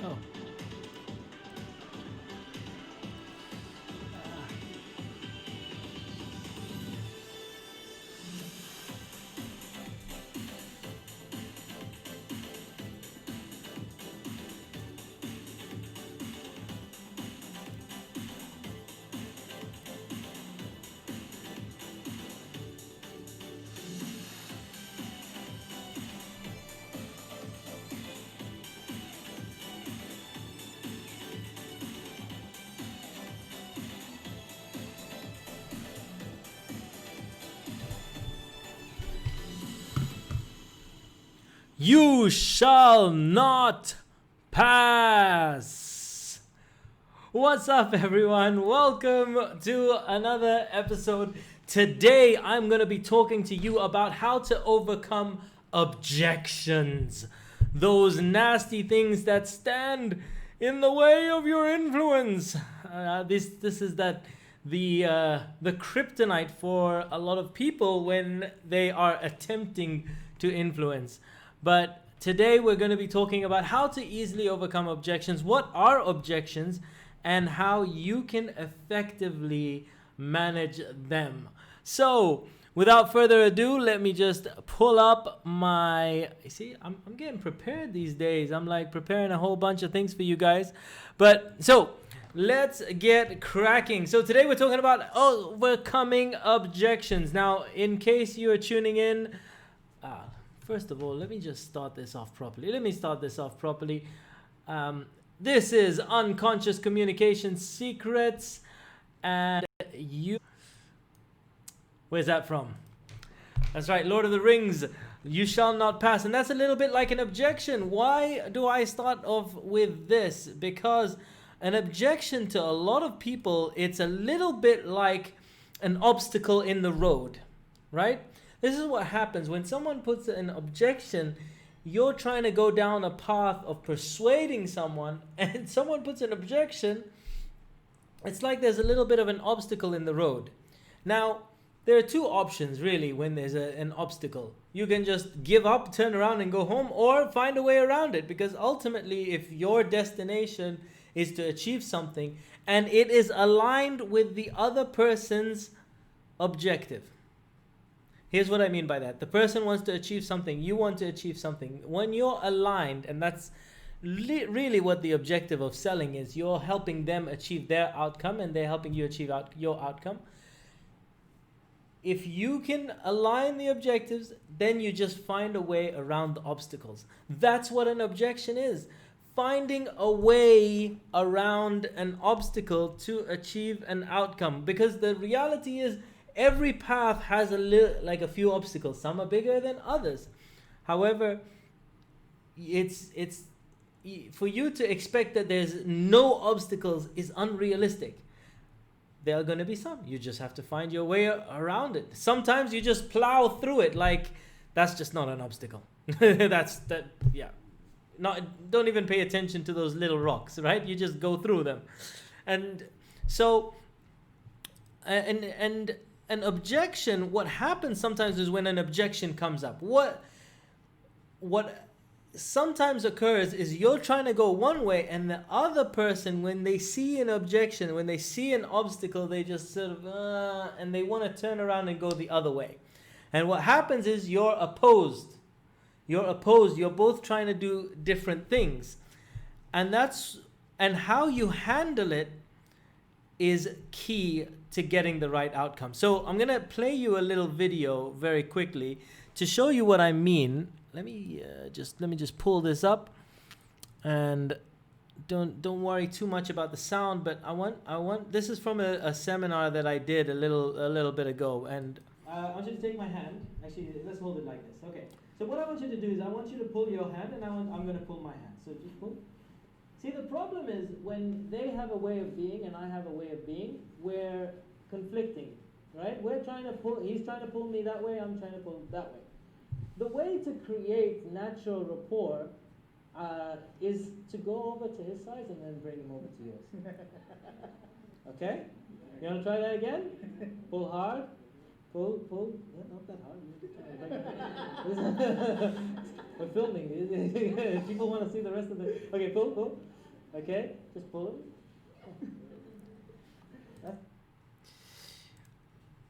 Oh. You shall not pass. What's up, everyone? Welcome to another episode. Today, I'm going to be talking to you about how to overcome objections. Those nasty things that stand in the way of your influence. This is the kryptonite for a lot of people when they are attempting to influence. But today we're going to be talking about how to easily overcome objections, what are objections, and how you can effectively manage them. So, without further ado, let me just pull up my... See, I'm getting prepared these days. I'm like preparing a whole bunch of things for you guys. But, so, let's get cracking. So today we're talking about overcoming objections. Now, in case you are tuning in... First of all, let me just start this off properly. This is Unconscious Communication Secrets, and you... Where's that from? That's right, Lord of the Rings, you shall not pass. And that's a little bit like an objection. Why do I start off with this? Because an objection to a lot of people, it's a little bit like an obstacle in the road, right? This is what happens when someone puts an objection. You're trying to go down a path of persuading someone, and someone puts an objection. It's like there's a little bit of an obstacle in the road. Now, there are two options really when there's an obstacle. You can just give up, turn around and go home, or find a way around it, because ultimately if your destination is to achieve something and it is aligned with the other person's objective. Here's what I mean by that. The person wants to achieve something. You want to achieve something. When you're aligned, and that's really what the objective of selling is, you're helping them achieve their outcome and they're helping you achieve your outcome. If you can align the objectives, then you just find a way around the obstacles. That's what an objection is. Finding a way around an obstacle to achieve an outcome. Because the reality is, every path has a few obstacles. Some are bigger than others. However, it's for you to expect that there's no obstacles is unrealistic. There are going to be some. You just have to find your way around it. Sometimes you just plow through it. Like, that's just not an obstacle. Don't even pay attention to those little rocks, right? You just go through them. And so, and an objection, what happens sometimes is when an objection comes up. What sometimes occurs is you're trying to go one way, and the other person, when they see an objection, when they see an obstacle, they just sort of, and they want to turn around and go the other way. And what happens is you're opposed. You're both trying to do different things. And how you handle it is key to getting the right outcome. So I'm gonna play you a little video very quickly to show you what I mean. Let me just pull this up, and don't worry too much about the sound. But I want this is from a seminar that I did a little bit ago, and I want you to take my hand. Actually, let's hold it like this. Okay. So what I want you to do is I want you to pull your hand, and I'm gonna pull my hand. So just pull. See, the problem is when they have a way of being and I have a way of being, we're conflicting, right? He's trying to pull me that way, I'm trying to pull that way. The way to create natural rapport is to go over to his side and then bring him over to yours. Okay? You want to try that again? Pull hard. Pull. Yeah, not that hard. We're filming. People want to see the rest of the... Okay, pull. Okay, just pull it.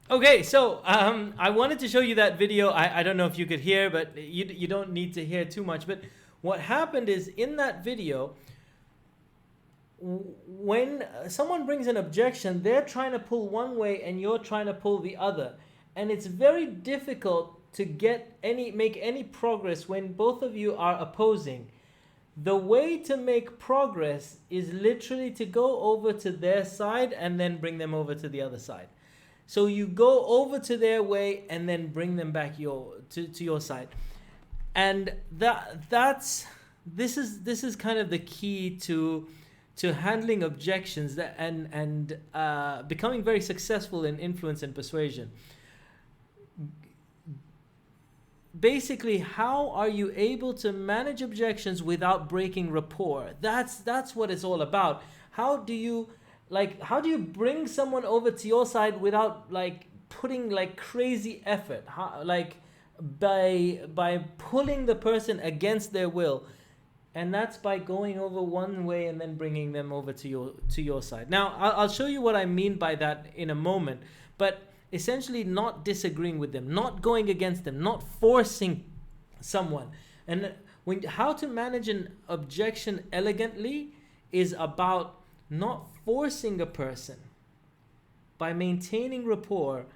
Okay, so I wanted to show you that video. I don't know if you could hear, but you don't need to hear too much. But what happened is in that video, when someone brings an objection, they're trying to pull one way and you're trying to pull the other. And it's very difficult to make any progress when both of you are opposing. The way to make progress is literally to go over to their side and then bring them over to the other side. So you go over to their way and then bring them back to your side. And this is kind of the key to handling objections and becoming very successful in influence and persuasion. Basically, how are you able to manage objections without breaking rapport? That's what it's all about. How do you bring someone over to your side without putting crazy effort? By pulling the person against their will, and that's by going over one way and then bringing them over to your side. Now, I'll show you what I mean by that in a moment, but essentially not disagreeing with them, not going against them, not forcing someone. And how to manage an objection elegantly is about not forcing a person, by maintaining rapport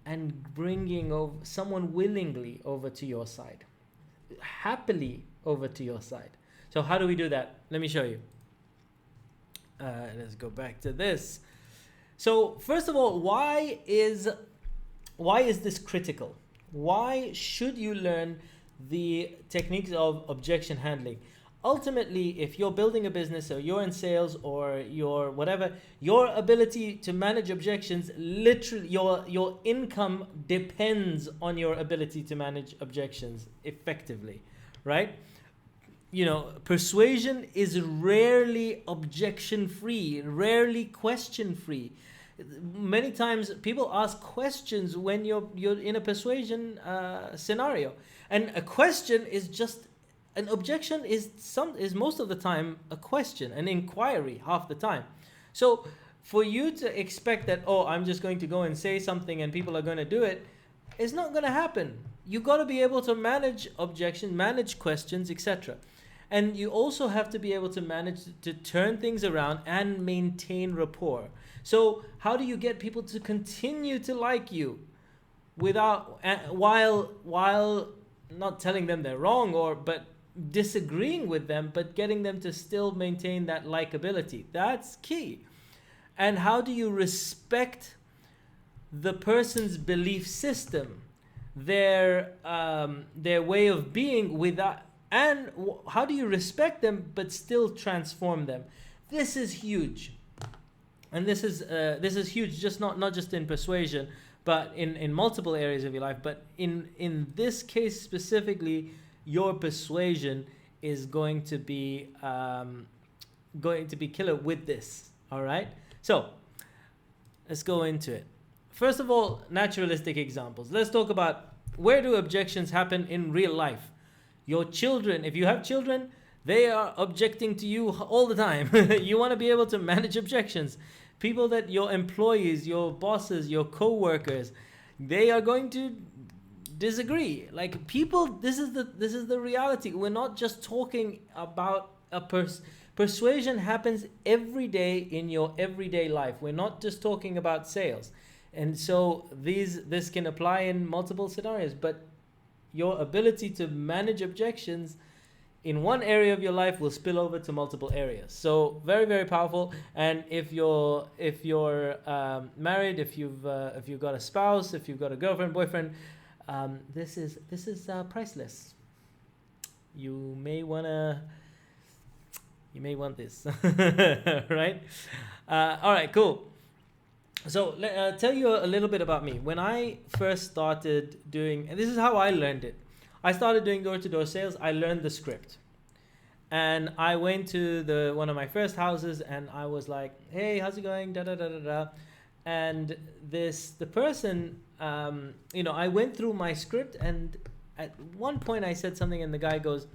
and bringing someone willingly over to your side, happily over to your side. So how do we do that? Let me show you. Let's go back to this. So first of all, why is this critical? Why should you learn the techniques of objection handling? Ultimately, if you're building a business or you're in sales or you're whatever, your ability to manage objections, literally your income depends on your ability to manage objections effectively, right? Persuasion is rarely objection free, rarely question free. Many times people ask questions when you're in a persuasion scenario, and a question is just an objection is most of the time a question, an inquiry half the time. So for you to expect that, I'm just going to go and say something and people are going to do it, it's not going to happen. You got to be able to manage objections, manage questions, etc. And you also have to be able to manage to turn things around and maintain rapport. So how do you get people to continue to like you while not telling them they're wrong but disagreeing with them, but getting them to still maintain that likability? That's key. And how do you respect the person's belief system, their way of being without? And how do you respect them but still transform them? This is huge, and this is huge. Just not just in persuasion, but in multiple areas of your life. But in this case specifically, your persuasion is going to be killer with this. All right. So let's go into it. First of all, naturalistic examples. Let's talk about where do objections happen in real life. Your children, if you have children, they are objecting to you all the time. You want to be able to manage objections. People that your employees, your bosses, your co-workers, they are going to disagree. This is the reality. We're not just talking about a persuasion happens every day in your everyday life. We're not just talking about sales. And so this can apply in multiple scenarios, but your ability to manage objections in one area of your life will spill over to multiple areas. So very, very powerful. And if you're married, if you've got a spouse, if you've got a girlfriend, boyfriend, this is priceless. You may want this, right? All right, cool. So I'll tell you a little bit about me. When I first started doing, and this is how I learned it. I started doing door-to-door sales. I learned the script. And I went to one of my first houses and I was like, hey, how's it going? Da, da, da, da, da. And the person, I went through my script, and at one point I said something and the guy goes,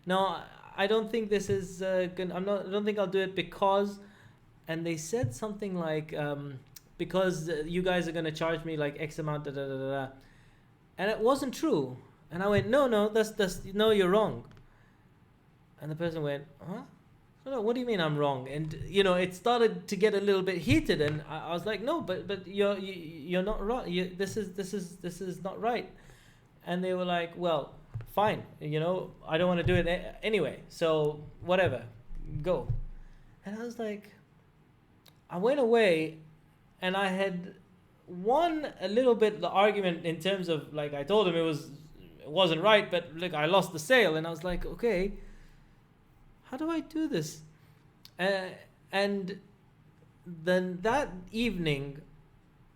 no, I don't think this is gonna, I don't think I'll do it because, and they said something like, because you guys are gonna charge me like X amount, da da da da, and it wasn't true. And I went, no, that's no, you're wrong. And the person went, huh? No, what do you mean I'm wrong? And it started to get a little bit heated, and I was like, no, but you're not right. This is not right. And they were like, well, fine, I don't want to do it anyway, so whatever, go. And I was like, I went away, and I had won a little bit the argument in terms of, like, I told him it wasn't right, but like I lost the sale, and I was like, okay, how do I do this? And then that evening,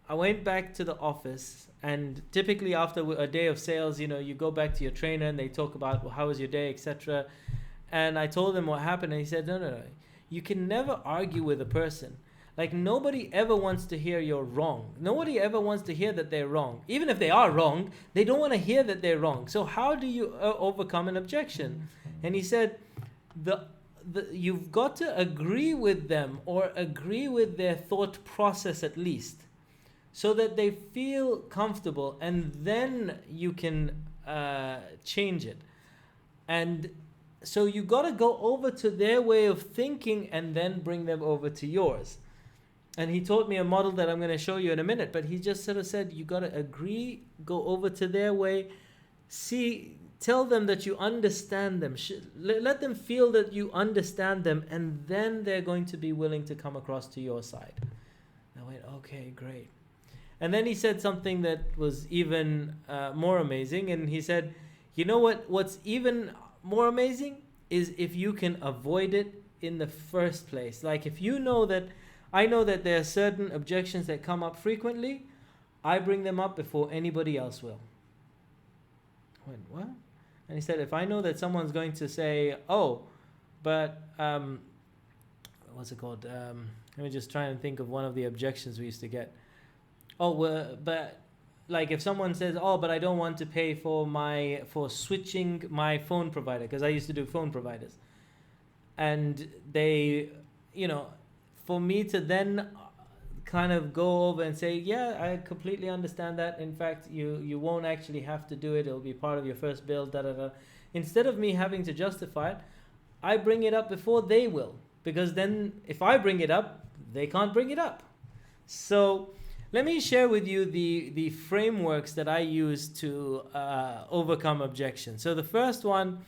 I went back to the office, and typically after a day of sales, you go back to your trainer and they talk about, well, how was your day, etc. And I told him what happened, and he said, no, you can never argue with a person. Like, nobody ever wants to hear you're wrong. Nobody ever wants to hear that they're wrong. Even if they are wrong, they don't want to hear that they're wrong. So how do you overcome an objection? And he said, you've got to agree with them, or agree with their thought process at least, so that they feel comfortable, and then you can change it. And so you got to go over to their way of thinking and then bring them over to yours. And he taught me a model that I'm going to show you in a minute, but he just sort of said, you got to agree, go over to their way, tell them that you understand them, let them feel that you understand them, and then they're going to be willing to come across to your side. I went, okay, great. And then he said something that was even more amazing, and he said, you know what's even more amazing is if you can avoid it in the first place. Like, if I know that there are certain objections that come up frequently, I bring them up before anybody else will. I went, what? And he said, if I know that someone's going to say, oh, but what's it called? Let me just try and think of one of the objections we used to get. Oh, but like if someone says, oh, but I don't want to pay for switching my phone provider, because I used to do phone providers, and they, for me to then kind of go over and say, yeah, I completely understand that. In fact, you won't actually have to do it. It'll be part of your first bill, da da da. Instead of me having to justify it, I bring it up before they will, because then if I bring it up, they can't bring it up. So let me share with you the frameworks that I use to overcome objections. So the first one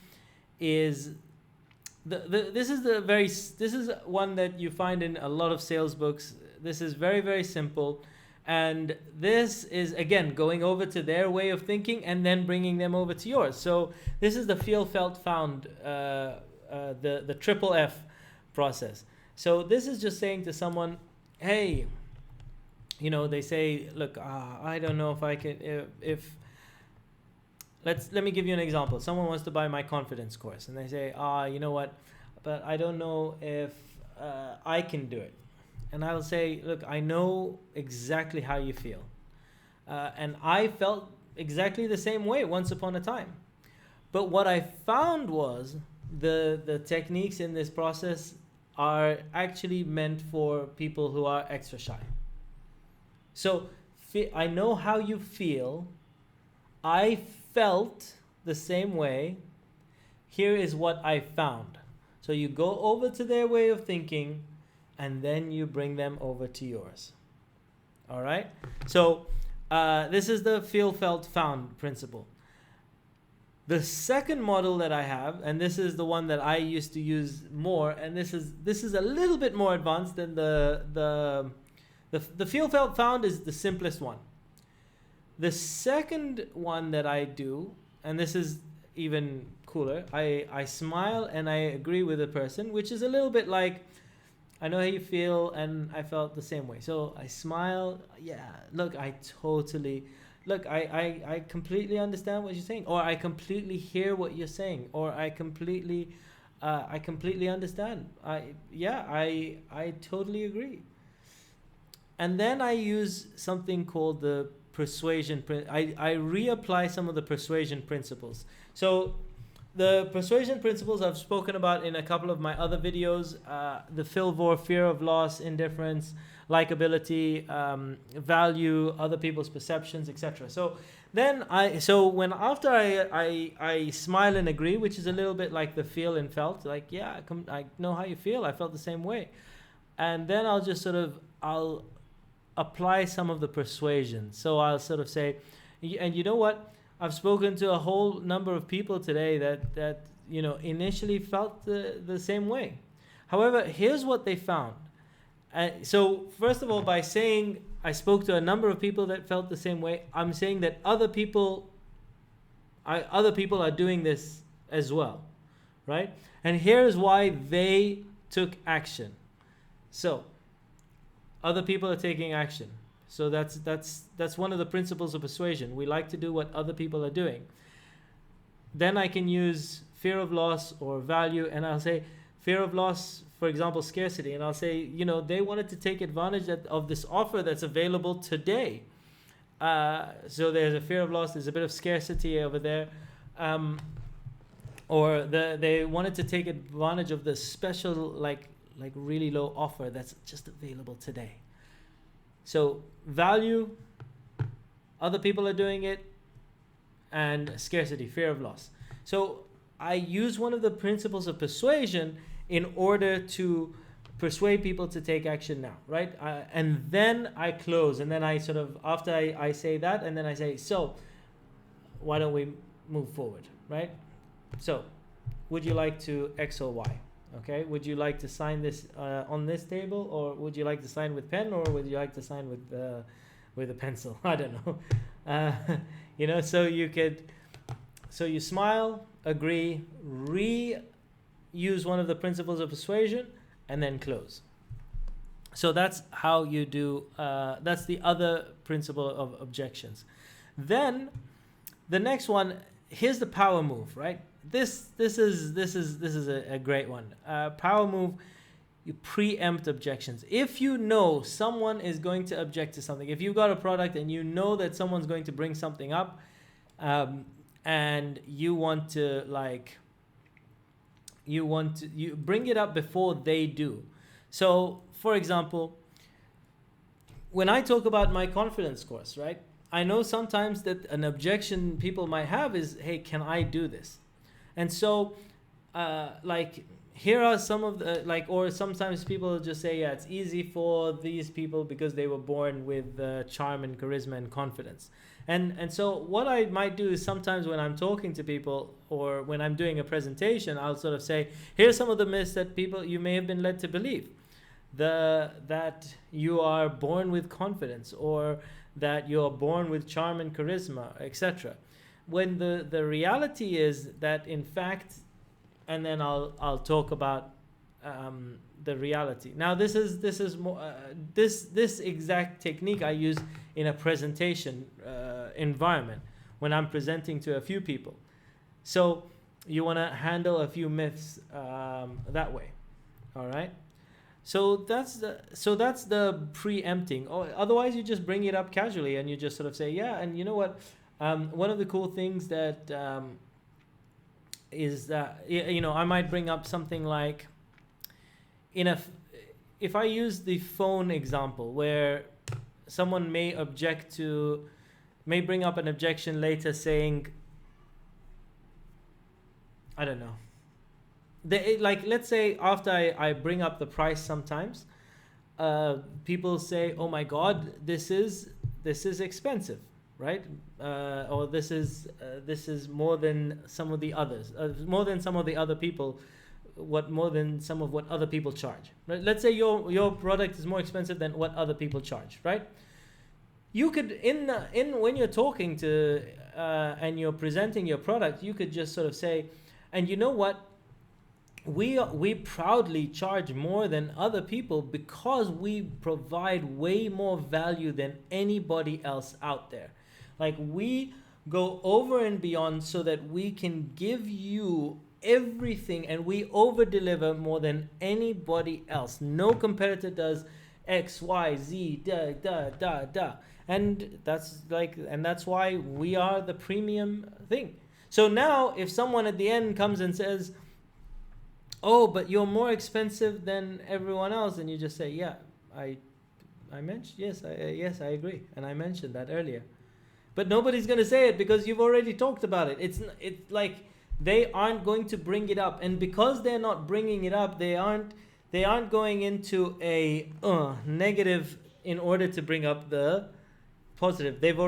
is this is one that you find in a lot of sales books. This is very, very simple, and this is again going over to their way of thinking and then bringing them over to yours. So this is the feel, felt, found, the triple F process. So this is just saying to someone, hey, they say, look, I don't know if I can, let me give you an example. Someone wants to buy my confidence course, and they say, you know what, but I don't know if I can do it. And I'll say, look, I know exactly how you feel. And I felt exactly the same way once upon a time. But what I found was the techniques in this process are actually meant for people who are extra shy. So I know how you feel. I felt the same way. Here is what I found. So you go over to their way of thinking, and then you bring them over to yours. All right? So this is the feel, felt, found principle. The second model that I have, and this is the one that I used to use more, and this is a little bit more advanced than the feel, felt, found is the simplest one. The second one that I do, and this is even cooler, I smile and I agree with a person, which is a little bit like, I know how you feel, and I felt the same way. So I smile, yeah, look, I completely understand what you're saying, or I completely hear what you're saying, or I completely understand. I totally agree. And then I use something called the persuasion. I reapply some of the persuasion principles. So The persuasion principles I've spoken about in a couple of my other videos, the Filvor, fear of loss, indifference, likability, value, other people's perceptions, etc. So then when after I smile and agree, which is a little bit like the feel and felt, like, yeah, I know how you feel, I felt the same way. And then I'll apply some of the persuasion. So I'll sort of say, and you know what? I've spoken to a whole number of people today that initially felt the same way. However, here's what they found. So first of all, by saying I spoke to a number of people that felt the same way, I'm saying that other people are doing this as well, right? And here's why they took action. So other people are taking action. So that's one of the principles of persuasion. We like to do what other people are doing. Then I can use fear of loss or value, and I'll say fear of loss, for example, scarcity, and I'll say, they wanted to take advantage of this offer that's available today. So there's a fear of loss, there's a bit of scarcity over there. Or they wanted to take advantage of the special, like really low offer that's just available today. So value, other people are doing it, and scarcity, fear of loss. So I use one of the principles of persuasion in order to persuade people to take action now, right? And then I close, and then after I say that, and then I say, so why don't we move forward, right? So would you like to X or Y? Okay, would you like to sign this on this table, or would you like to sign with pen, or would you like to sign with a pencil? I don't know. So you smile, agree, use one of the principles of persuasion, and then close. So that's how you do. That's the other principle of objections. Then the next one. Here's the power move, right? This is a great one. Power move, you preempt objections. If you know someone is going to object to something, if you've got a product and you know that someone's going to bring something up, and you bring it up before they do. So, for example, when I talk about my confidence course, right? I know sometimes that an objection people might have is, hey, can I do this? And so, here are some of the, or sometimes people just say, yeah, it's easy for these people because they were born with charm and charisma and confidence. And so what I might do is sometimes when I'm talking to people or when I'm doing a presentation, I'll sort of say, here's some of the myths that you may have been led to believe. That you are born with confidence, or that you're born with charm and charisma, etc. When the reality is that, in fact, and then I'll talk about the reality. Now this is more this exact technique I use in a presentation environment when I'm presenting to a few people. So you want to handle a few myths that way, all right? So that's the preempting. Or otherwise, you just bring it up casually and you just sort of say, yeah. And you know what? One of the cool things that is that I might bring up something like if I use the phone example where someone may bring up an objection later saying, I don't know. Let's say after I bring up the price sometimes, people say, oh my God, this is expensive, right? Or this is more than some of the others, more than some of the other people, more than some of what other people charge. Right? Let's say your product is more expensive than what other people charge, right? You could when you're talking to and you're presenting your product, you could just sort of say, and you know what? We proudly charge more than other people because we provide way more value than anybody else out there. Like, we go over and beyond so that we can give you everything, and we over deliver more than anybody else. No competitor does X, Y, Z, and that's why we are the premium thing. So now if someone at the end comes and says, oh, but you're more expensive than everyone else, and you just say, yeah, I mentioned, yes, I agree, and I mentioned that earlier. But nobody's going to say it because you've already talked about it. It's like they aren't going to bring it up, and because they're not bringing it up, they aren't going into a negative in order to bring up the positive. You've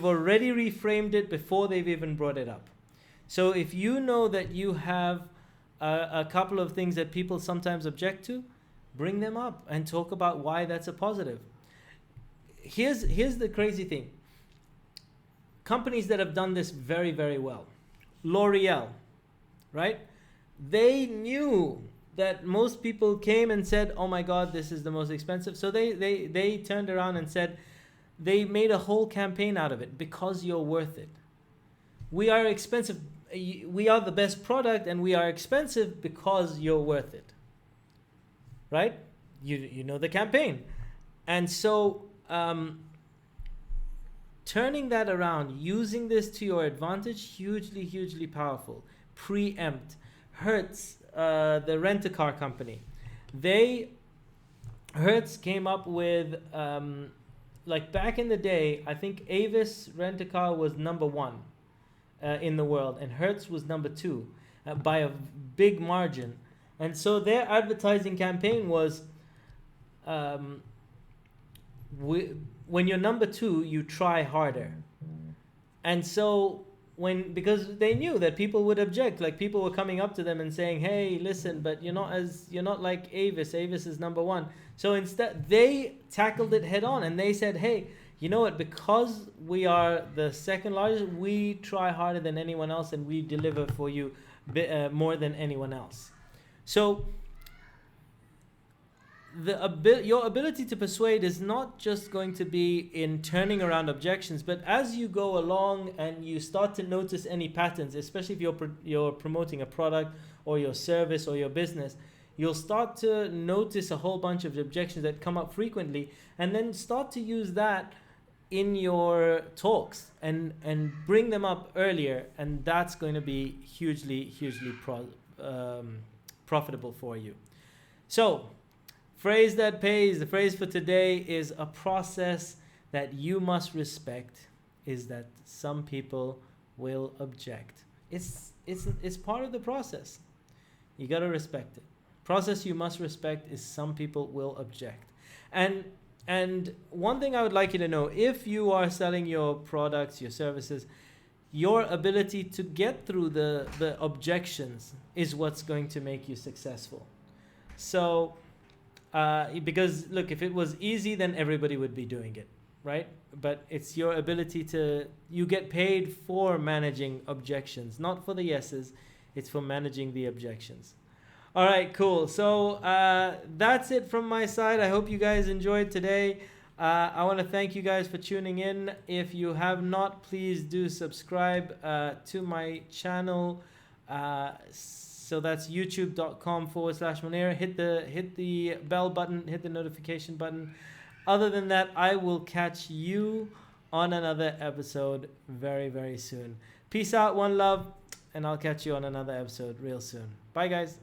already reframed it before they've even brought it up. So if you know that you have a couple of things that people sometimes object to, bring them up and talk about why that's a positive. Here's the crazy thing. Companies that have done this very, very well. L'Oreal, right? They knew that most people came and said, oh my God, this is the most expensive. So they turned around and said, they made a whole campaign out of it, because you're worth it. We are expensive. We are the best product, and we are expensive because you're worth it. Right? You know the campaign. And so turning that around, using this to your advantage, hugely powerful. Pre-Empt, Hertz, the rent-a-car company. Hertz came up with, like back in the day, I think Avis rent-a-car was number 1 in the world, and Hertz was number 2 by a big margin. And so their advertising campaign was, when you're number 2, you try harder. And so because they knew that people would object, like people were coming up to them and saying, hey, listen, but you're not like Avis is number 1. So instead they tackled it head on, and they said, hey, you know what, because we are the second largest, we try harder than anyone else, and we deliver for you more than anyone else. So your ability to persuade is not just going to be in turning around objections, but as you go along and you start to notice any patterns, especially if you're promoting a product or your service or your business, you'll start to notice a whole bunch of objections that come up frequently, and then start to use that in your talks and bring them up earlier, and that's going to be hugely profitable for you. So, phrase that pays. The phrase for today is, a process that you must respect is that some people will object. It's part of the process. You got to respect it. Process you must respect is some people will object. And one thing I would like you to know, if you are selling your products, your services, your ability to get through the objections is what's going to make you successful. So, because look, if it was easy, then everybody would be doing it, right? But it's your ability you get paid for managing objections, not for the yeses. It's for managing the objections. All right, cool. So that's it from my side. I hope you guys enjoyed today. I want to thank you guys for tuning in. If you have not, please do subscribe to my channel. So that's youtube.com/Muneer. Hit the bell button, hit the notification button. Other than that, I will catch you on another episode very, very soon. Peace out, one love, and I'll catch you on another episode real soon. Bye, guys.